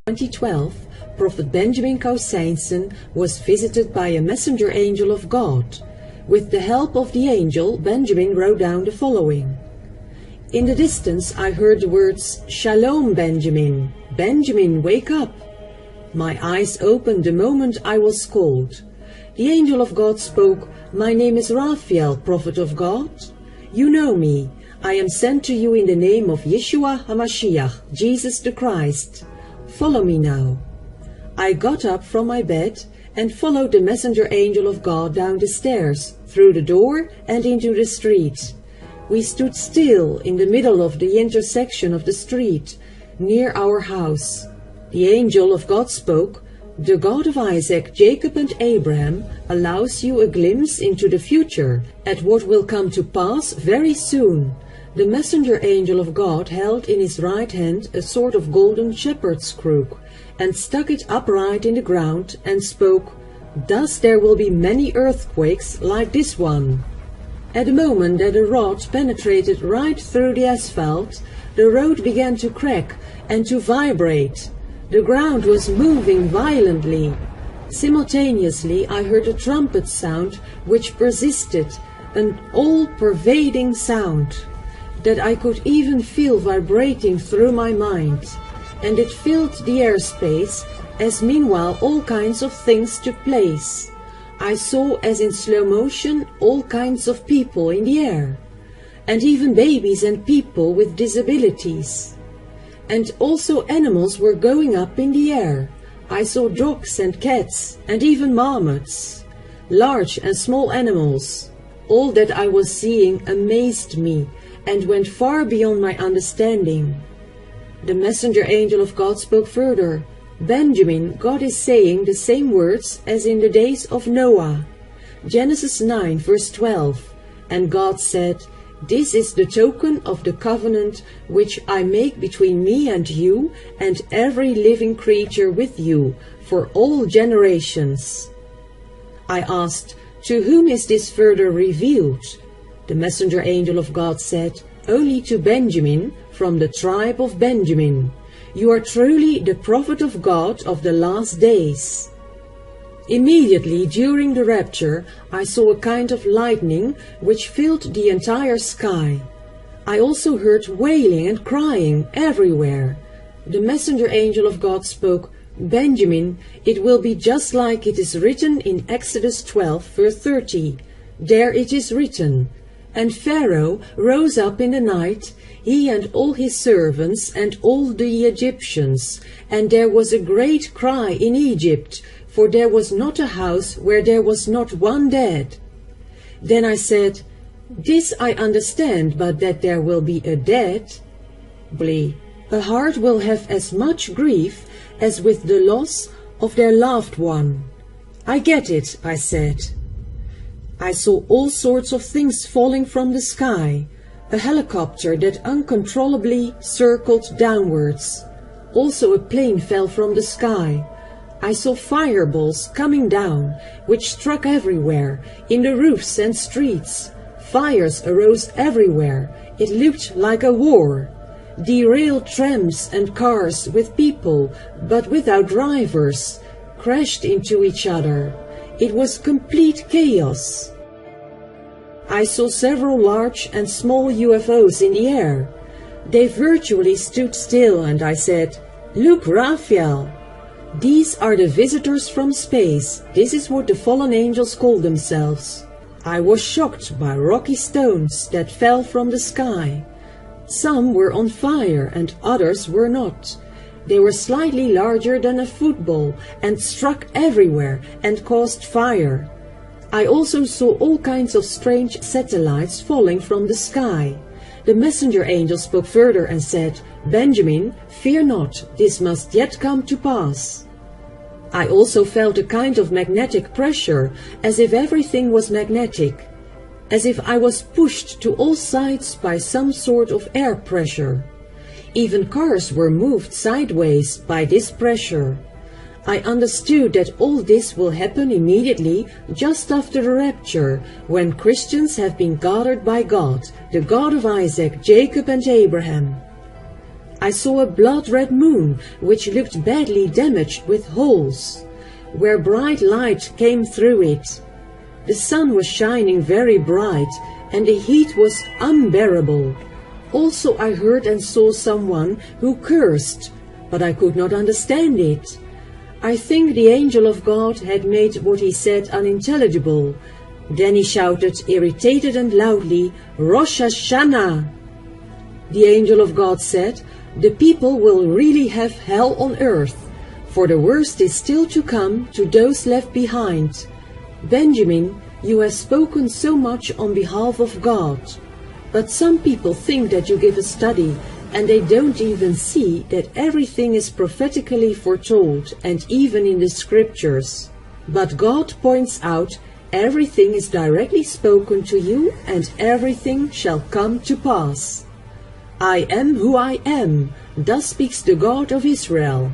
2012, Prophet Benjamin Kousijnsen was visited by a messenger angel of God. With the help of the angel, Benjamin wrote down the following. In the distance I heard the words, "Shalom, Benjamin! Benjamin, wake up!" My eyes opened the moment I was called. The angel of God spoke, "My name is Raphael, prophet of God. You know me. I am sent to you in the name of Yeshua HaMashiach, Jesus the Christ. Follow me now." I got up from my bed and followed the messenger angel of God down the stairs, through the door and into the street. We stood still in the middle of the intersection of the street, near our house. The angel of God spoke, "The God of Isaac, Jacob and Abraham allows you a glimpse into the future, at what will come to pass very soon." The messenger angel of God held in his right hand a sort of golden shepherd's crook, and stuck it upright in the ground, and spoke, "Thus there will be many earthquakes like this one." At the moment that the rod penetrated right through the asphalt, the road began to crack and to vibrate. The ground was moving violently. Simultaneously I heard a trumpet sound which persisted, an all-pervading sound that I could even feel vibrating through my mind, and it filled the airspace as meanwhile all kinds of things took place. I saw, as in slow motion, all kinds of people in the air, and even babies and people with disabilities. And also animals were going up in the air. I saw dogs and cats, and even marmots, large and small animals. All that I was seeing amazed me, and went far beyond my understanding. The messenger angel of God spoke further. "Benjamin, God is saying the same words as in the days of Noah." Genesis 9 verse 12. "And God said, This is the token of the covenant which I make between me and you and every living creature with you for all generations." I asked, "To whom is this further revealed?" The messenger angel of God said, "Only to Benjamin, from the tribe of Benjamin. You are truly the prophet of God of the last days." Immediately during the rapture, I saw a kind of lightning which filled the entire sky. I also heard wailing and crying everywhere. The messenger angel of God spoke, "Benjamin, it will be just like it is written in Exodus 12 verse 30. There it is written, And Pharaoh rose up in the night, he and all his servants and all the Egyptians, and there was a great cry in Egypt, for there was not a house where there was not one dead." Then I said, "This I understand, but that there will be a dead? A heart will have as much grief as with the loss of their loved one." "I get it," I said. I saw all sorts of things falling from the sky, a helicopter that uncontrollably circled downwards. Also a plane fell from the sky. I saw fireballs coming down, which struck everywhere, in the roofs and streets. Fires arose everywhere. It looked like a war. Derailed trams and cars with people, but without drivers, crashed into each other. It was complete chaos. I saw several large and small UFOs in the air. They virtually stood still, and I said, "Look, Raphael! These are the visitors from space. This is what the fallen angels call themselves." I was shocked by rocky stones that fell from the sky. Some were on fire and others were not. They were slightly larger than a football and struck everywhere and caused fire. I also saw all kinds of strange satellites falling from the sky. The messenger angel spoke further and said, "Benjamin, fear not, this must yet come to pass." I also felt a kind of magnetic pressure, as if everything was magnetic, as if I was pushed to all sides by some sort of air pressure. Even cars were moved sideways by this pressure. I understood that all this will happen immediately just after the rapture, when Christians have been gathered by God, the God of Isaac, Jacob and Abraham. I saw a blood-red moon, which looked badly damaged with holes, where bright light came through it. The sun was shining very bright, and the heat was unbearable. Also I heard and saw someone who cursed, but I could not understand it. I think the angel of God had made what he said unintelligible. Then he shouted, irritated and loudly, Rosh Hashanah! The angel of God said, the people will really have hell on earth, for the worst is still to come to those left behind. Benjamin, you have spoken so much on behalf of God, but some people think that you give a study, and they don't even see that everything is prophetically foretold, and even in the scriptures. But God points out, everything is directly spoken to you, and everything shall come to pass. I am who I am, thus speaks the God of Israel.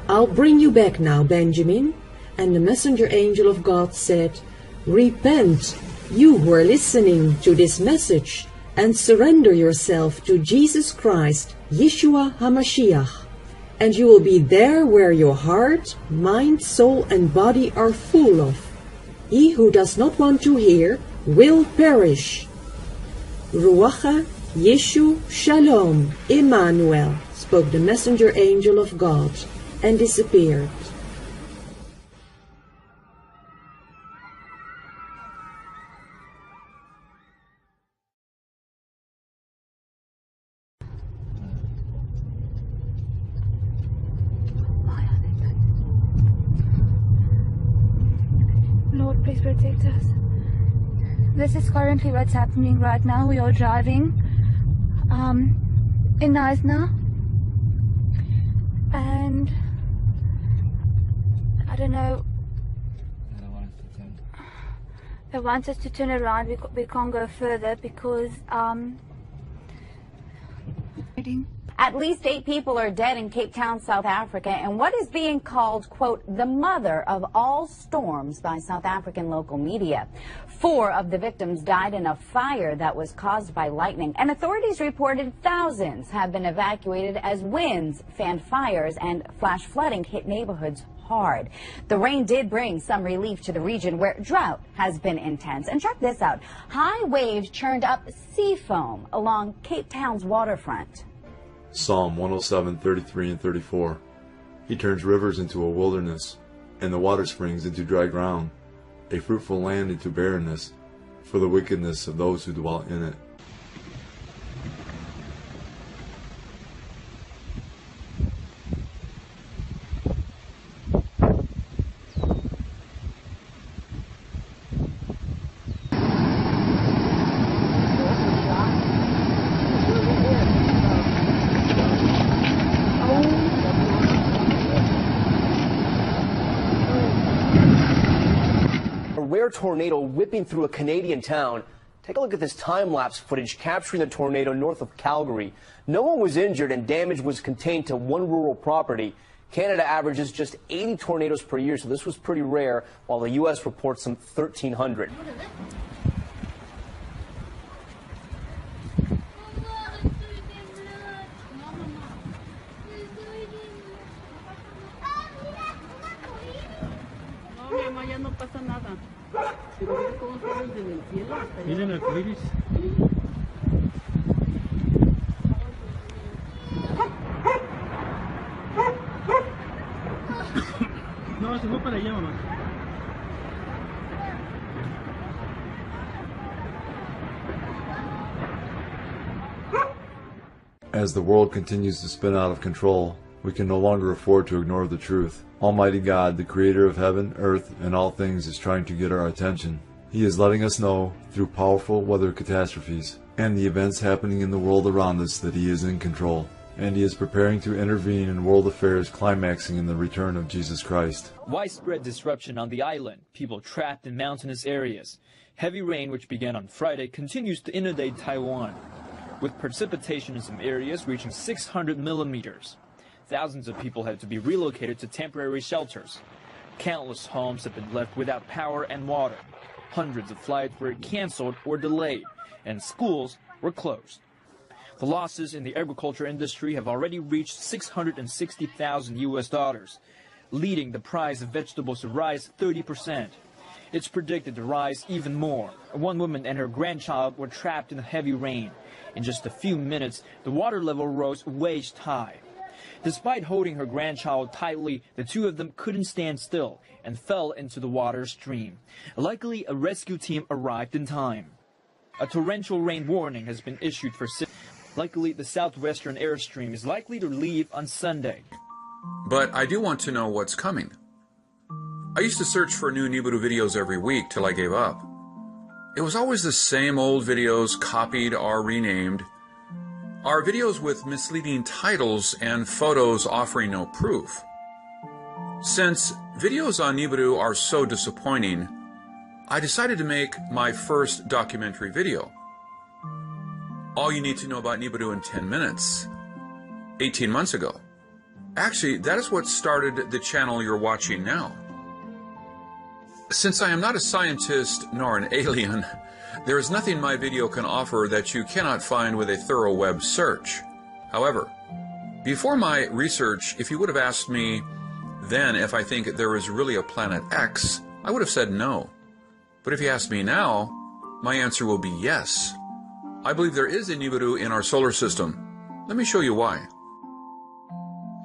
I'll bring you back now, Benjamin. And the messenger angel of God said, repent, you who are listening to this message, and surrender yourself to Jesus Christ, Yeshua HaMashiach, and you will be there where your heart, mind, soul, and body are full of. He who does not want to hear will perish. Ruacha Yeshu Shalom Emmanuel, spoke the messenger angel of God, and disappeared. Lord, please protect us. This is currently what's happening right now. We are driving in Naisna, and I don't know. They want us to turn around. We can't go further because At least 8 people are dead in Cape Town, South Africa, and what is being called, quote, the mother of all storms by South African local media. 4 of the victims died in a fire that was caused by lightning, and authorities reported thousands have been evacuated as winds fanned fires and flash flooding hit neighborhoods hard. The rain did bring some relief to the region where drought has been intense. And check this out. High waves churned up sea foam along Cape Town's waterfront. Psalm 107:33 and 34. He turns rivers into a wilderness, and the water springs into dry ground, a fruitful land into barrenness, for the wickedness of those who dwell in it. Rare tornado whipping through a Canadian town. Take a look at this time-lapse footage capturing the tornado north of Calgary. No one was injured and damage was contained to one rural property. Canada averages just 80 tornadoes per year, so this was pretty rare, while the U.S. reports some 1,300. Miren el iris. No, se fue para allá, mamá. As the world continues to spin out of control, we can no longer afford to ignore the truth. Almighty God, the creator of heaven, earth, and all things, is trying to get our attention. He is letting us know, through powerful weather catastrophes and the events happening in the world around us, that He is in control. And He is preparing to intervene in world affairs, climaxing in the return of Jesus Christ. Widespread disruption on the island, people trapped in mountainous areas. Heavy rain, which began on Friday, continues to inundate Taiwan, with precipitation in some areas reaching 600 millimeters. Thousands of people had to be relocated to temporary shelters. Countless homes have been left without power and water. Hundreds of flights were canceled or delayed, and schools were closed. The losses in the agriculture industry have already reached $660,000, leading the price of vegetables to rise 30%. It's predicted to rise even more. One woman and her grandchild were trapped in the heavy rain. In just a few minutes, the water level rose waist high. Despite holding her grandchild tightly, the two of them couldn't stand still and fell into the water stream. Luckily, a rescue team arrived in time. A torrential rain warning has been issued for Luckily, the southwestern airstream is likely to leave on Sunday. But I do want to know what's coming. I used to search for new Nibiru videos every week till I gave up. It was always the same old videos copied or renamed. Are videos with misleading titles and photos offering no proof. Since videos on Nibiru are so disappointing, I decided to make my first documentary video. All you need to know about Nibiru in 10 minutes, 18 months ago. Actually, that is what started the channel you're watching now. Since I am not a scientist nor an alien, there is nothing my video can offer that you cannot find with a thorough web search. However, before my research, if you would have asked me then if I think there is really a planet X, I would have said no. But if you ask me now, my answer will be yes. I believe there is a Nibiru in our solar system. Let me show you why.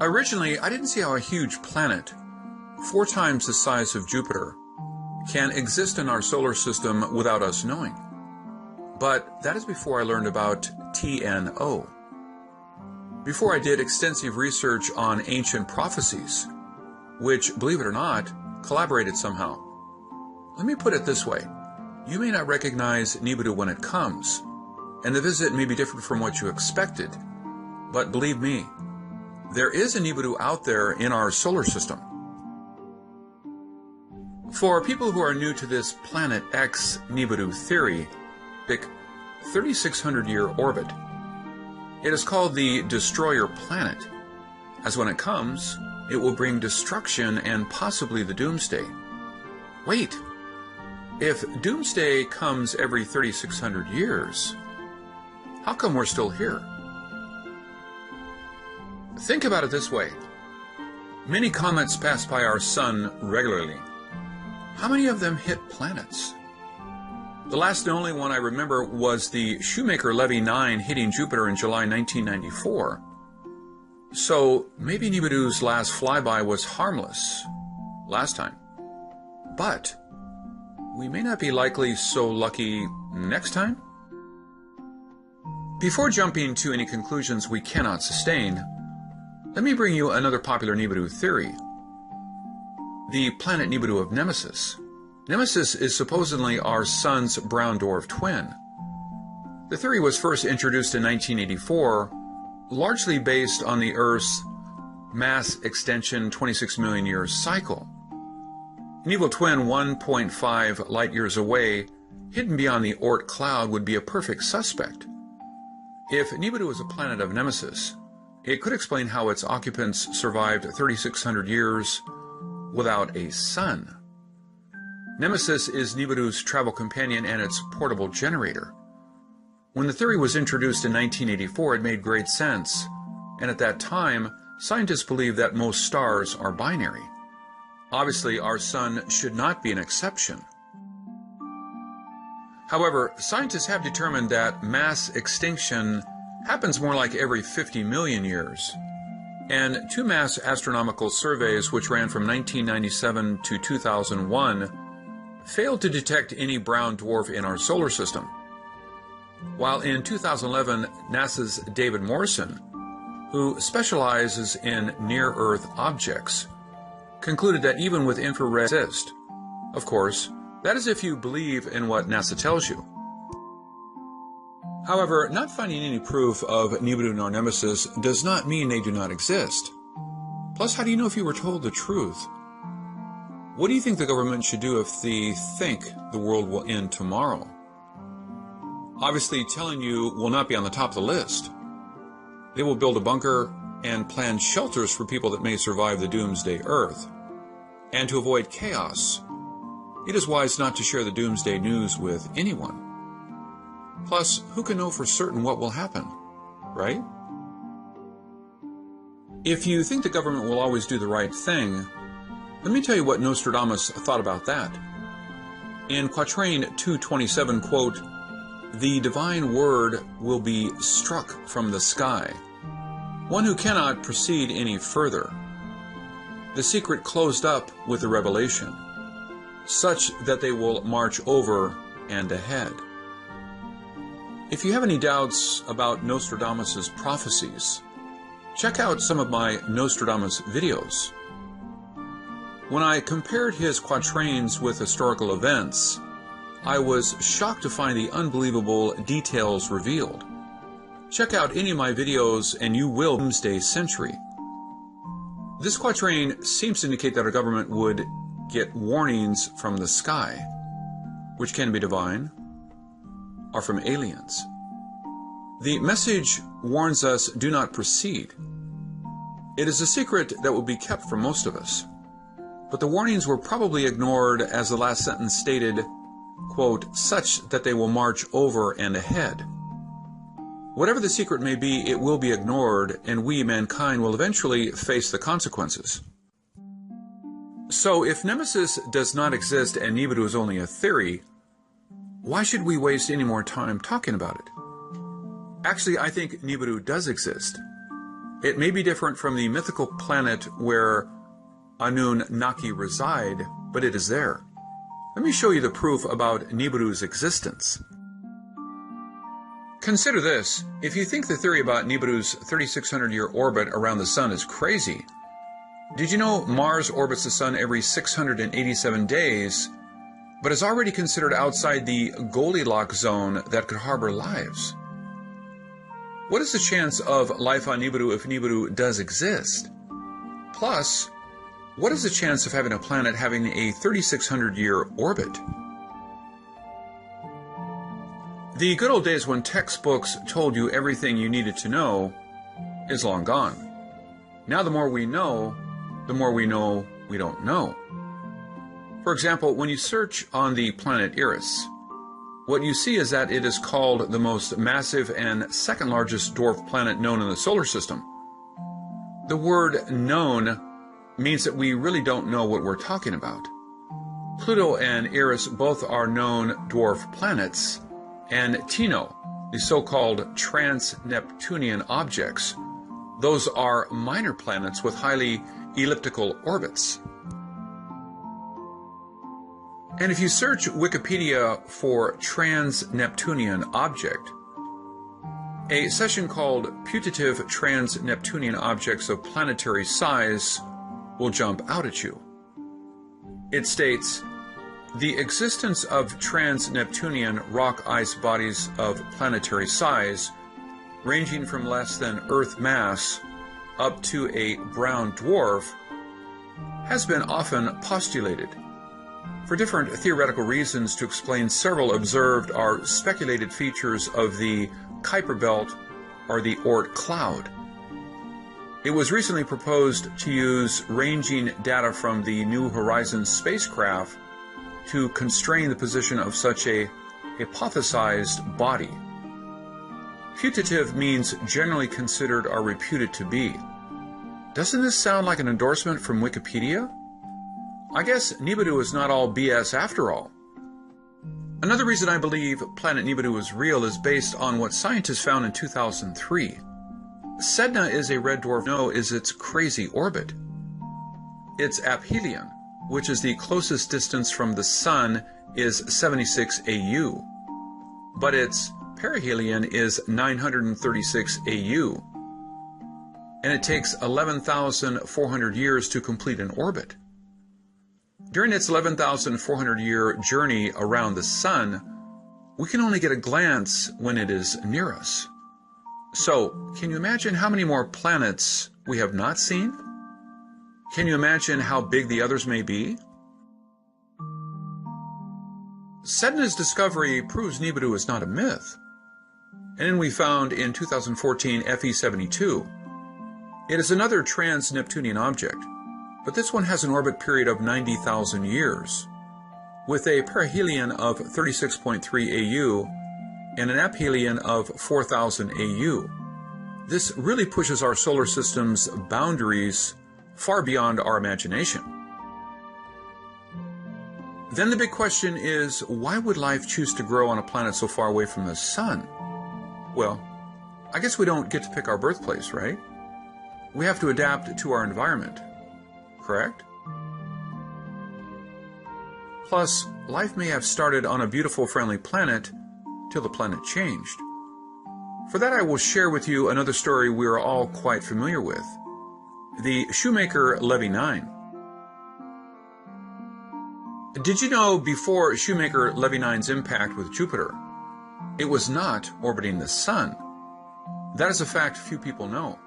Originally, I didn't see how a huge planet, 4 times the size of Jupiter, can exist in our solar system without us knowing. But that is before I learned about TNO. Before I did extensive research on ancient prophecies, which, believe it or not, collaborated somehow. Let me put it this way. You may not recognize Nibiru when it comes, and the visit may be different from what you expected. But believe me, there is a Nibiru out there in our solar system. For people who are new to this Planet X Nibiru theory, 3,600-year orbit. It is called the Destroyer Planet, as when it comes, it will bring destruction and possibly the Doomsday. Wait, if Doomsday comes every 3,600 years, how come we're still here? Think about it this way. Many comets pass by our sun regularly. How many of them hit planets? The last and only one I remember was the Shoemaker-Levy 9 hitting Jupiter in July 1994. So maybe Nibiru's last flyby was harmless last time. But we may not be likely so lucky next time? Before jumping to any conclusions we cannot sustain, let me bring you another popular Nibiru theory. The planet Nibiru of Nemesis. Nemesis is supposedly our sun's brown dwarf twin. The theory was first introduced in 1984, largely based on the Earth's mass extension 26 million years cycle. An evil twin 1.5 light years away, hidden beyond the Oort cloud, would be a perfect suspect. If Nibiru is a planet of Nemesis, it could explain how its occupants survived 3,600 years without a sun. Nemesis is Nibiru's travel companion and its portable generator. When the theory was introduced in 1984, it made great sense, and at that time, scientists believed that most stars are binary. Obviously, our sun should not be an exception. However, scientists have determined that mass extinction happens more like every 50 million years. And 2 mass astronomical surveys, which ran from 1997 to 2001, failed to detect any brown dwarf in our solar system. While in 2011, NASA's David Morrison, who specializes in near-Earth objects, concluded that even with infrared exist. Of course, that is if you believe in what NASA tells you. However, not finding any proof of Nibiru nor Nemesis does not mean they do not exist. Plus, how do you know if you were told the truth? What do you think the government should do if they think the world will end tomorrow? Obviously, telling you will not be on the top of the list. They will build a bunker and plan shelters for people that may survive the doomsday Earth. And to avoid chaos, it is wise not to share the doomsday news with anyone. Plus, who can know for certain what will happen? right? If you think the government will always do the right thing, let me tell you what Nostradamus thought about that. In Quatrain 227, quote, "The divine word will be struck from the sky, one who cannot proceed any further. The secret closed up with the revelation, such that they will march over and ahead." If you have any doubts about Nostradamus's prophecies, check out some of my Nostradamus videos. When I compared his quatrains with historical events, I was shocked to find the unbelievable details revealed. Check out any of my videos and you will doomsday century. This quatrain seems to indicate that our government would get warnings from the sky, which can be divine, or from aliens. The message warns us, do not proceed. It is a secret that will be kept from most of us. But the warnings were probably ignored, as the last sentence stated, quote, "such that they will march over and ahead." Whatever the secret may be, it will be ignored, and we, mankind, will eventually face the consequences. So, if Nemesis does not exist and Nibiru is only a theory, why should we waste any more time talking about it? Actually, I think Nibiru does exist. It may be different from the mythical planet where Anunnaki reside, but it is there. Let me show you the proof about Nibiru's existence. Consider this. If you think the theory about Nibiru's 3,600-year orbit around the Sun is crazy, did you know Mars orbits the Sun every 687 days, but is already considered outside the Goldilocks zone that could harbor lives? What is the chance of life on Nibiru if Nibiru does exist? Plus, what is the chance of having a planet having a 3,600-year orbit? The good old days when textbooks told you everything you needed to know is long gone. Now the more we know we don't know. For example, when you search on the planet Eris, what you see is that it is called the most massive and second largest dwarf planet known in the solar system. The word known means that we really don't know what we're talking about. Pluto and Eris both are known dwarf planets, and Tino, the so-called trans-Neptunian objects, those are minor planets with highly elliptical orbits. And if you search Wikipedia for trans-Neptunian object, a section called Putative Trans-Neptunian Objects of Planetary Size will jump out at you. It states, the existence of trans-Neptunian rock ice bodies of planetary size, ranging from less than Earth mass up to a brown dwarf, has been often postulated for different theoretical reasons to explain several observed or speculated features of the Kuiper Belt or the Oort cloud. It was recently proposed to use ranging data from the New Horizons spacecraft to constrain the position of such a hypothesized body. Putative means generally considered or reputed to be. Doesn't this sound like an endorsement from Wikipedia? I guess Nibiru is not all BS after all. Another reason I believe planet Nibiru is real is based on what scientists found in 2003. Sedna is a red dwarf. No, is its crazy orbit. Its aphelion, which is the closest distance from the Sun, is 76 AU, but its perihelion is 936 AU, and it takes 11,400 years to complete an orbit. During its 11,400-year journey around the Sun, we can only get a glance when it is near us. So, can you imagine how many more planets we have not seen? Can you imagine how big the others may be? Sedna's discovery proves Nibiru is not a myth. And then we found in 2014 FE72. It is another trans-Neptunian object, but this one has an orbit period of 90,000 years, with a perihelion of 36.3 AU and an aphelion of 4,000 AU. This really pushes our solar system's boundaries far beyond our imagination. Then the big question is, why would life choose to grow on a planet so far away from the sun? Well, I guess we don't get to pick our birthplace, right? We have to adapt to our environment, correct? Plus, life may have started on a beautiful, friendly planet till the planet changed. For that, I will share with you another story we are all quite familiar with, the Shoemaker-Levy 9. Did you know before Shoemaker-Levy 9's impact with Jupiter, it was not orbiting the Sun? That is a fact few people know.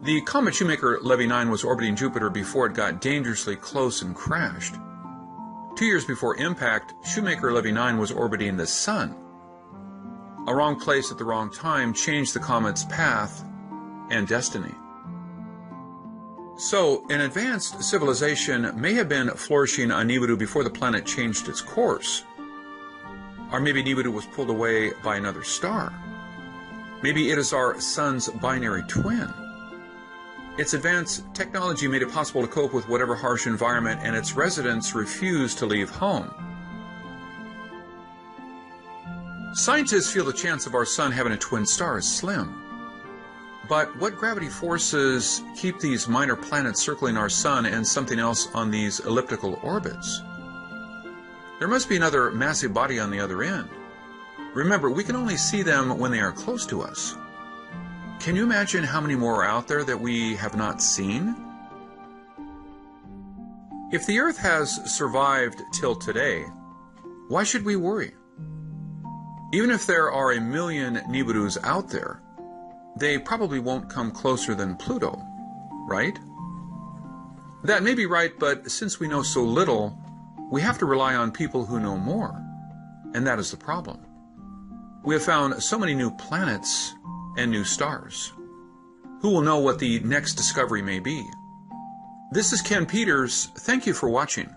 The comet Shoemaker-Levy 9 was orbiting Jupiter before it got dangerously close and crashed. 2 years before impact, Shoemaker-Levy 9 was orbiting the Sun. A wrong place at the wrong time changed the comet's path and destiny. So, an advanced civilization may have been flourishing on Nibiru before the planet changed its course. Or maybe Nibiru was pulled away by another star. Maybe it is our Sun's binary twin. Its advanced technology made it possible to cope with whatever harsh environment, and its residents refused to leave home. Scientists feel the chance of our Sun having a twin star is slim. But what gravity forces keep these minor planets circling our Sun and something else on these elliptical orbits? There must be another massive body on the other end. Remember, we can only see them when they are close to us. Can you imagine how many more are out there that we have not seen? If the Earth has survived till today, why should we worry? Even if there are 1 million Nibirus out there, they probably won't come closer than Pluto, right? That may be right, but since we know so little, we have to rely on people who know more, and that is the problem. We have found so many new planets and new stars. Who will know what the next discovery may be? This is Ken Peters. Thank you for watching.